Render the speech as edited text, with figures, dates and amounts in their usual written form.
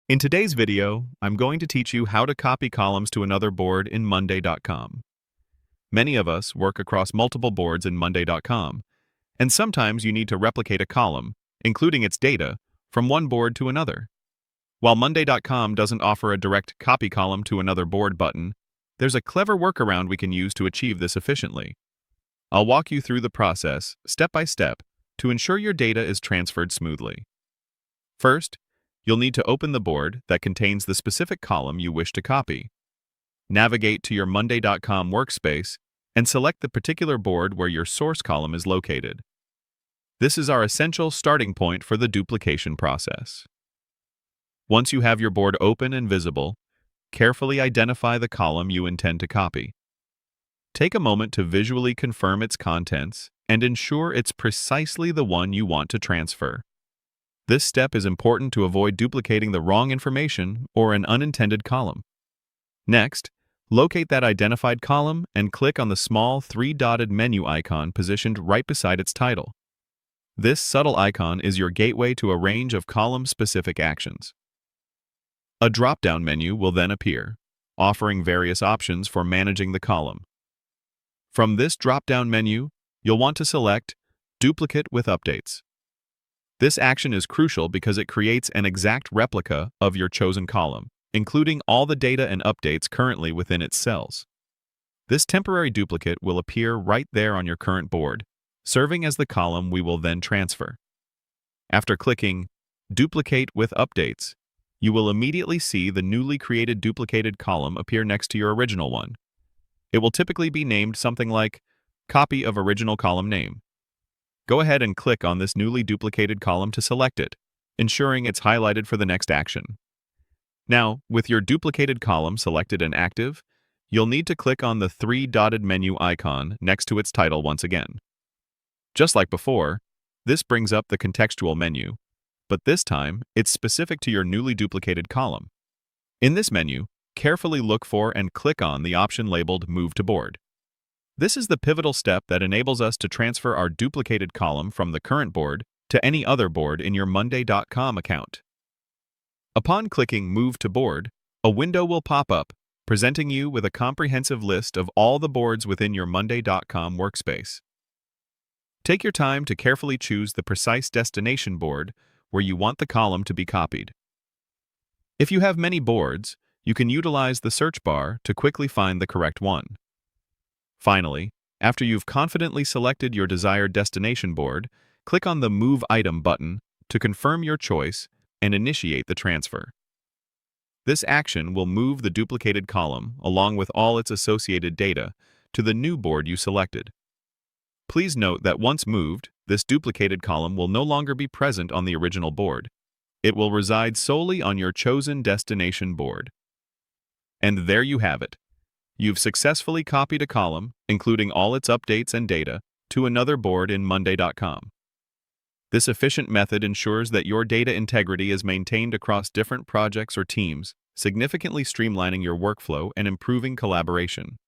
In today's video, I'm going to teach you how to copy columns to another board in Monday.com. Many of us work across multiple boards in Monday.com, and sometimes you need to replicate a column, including its data, from one board to another. While Monday.com doesn't offer a direct copy column to another board button, there's a clever workaround we can use to achieve this efficiently. I'll walk you through the process, step by step, to ensure your data is transferred smoothly. First, you'll need to open the board that contains the specific column you wish to copy. Navigate to your Monday.com workspace and select the particular board where your source column is located. This is our essential starting point for the duplication process. Once you have your board open and visible, carefully identify the column you intend to copy. Take a moment to visually confirm its contents and ensure it's precisely the one you want to transfer. This step is important to avoid duplicating the wrong information or an unintended column. Next, locate that identified column and click on the small three-dotted menu icon positioned right beside its title. This subtle icon is your gateway to a range of column-specific actions. A drop-down menu will then appear, offering various options for managing the column. From this drop-down menu, you'll want to select Duplicate with Updates. This action is crucial because it creates an exact replica of your chosen column, including all the data and updates currently within its cells. This temporary duplicate will appear right there on your current board, serving as the column we will then transfer. After clicking Duplicate with Updates, you will immediately see the newly created duplicated column appear next to your original one. It will typically be named something like Copy of Original Column Name. Go ahead and click on this newly duplicated column to select it, ensuring it's highlighted for the next action. Now, with your duplicated column selected and active, you'll need to click on the three-dotted menu icon next to its title once again. Just like before, this brings up the contextual menu, but this time it's specific to your newly duplicated column. In this menu, carefully look for and click on the option labeled Move to Board. This is the pivotal step that enables us to transfer our duplicated column from the current board to any other board in your Monday.com account. Upon clicking Move to Board, a window will pop up, presenting you with a comprehensive list of all the boards within your Monday.com workspace. Take your time to carefully choose the precise destination board where you want the column to be copied. If you have many boards, you can utilize the search bar to quickly find the correct one. Finally, after you've confidently selected your desired destination board, click on the Move Item button to confirm your choice and initiate the transfer. This action will move the duplicated column, along with all its associated data, to the new board you selected. Please note that once moved, this duplicated column will no longer be present on the original board. It will reside solely on your chosen destination board. And there you have it. You've successfully copied a column, including all its updates and data, to another board in Monday.com. This efficient method ensures that your data integrity is maintained across different projects or teams, significantly streamlining your workflow and improving collaboration.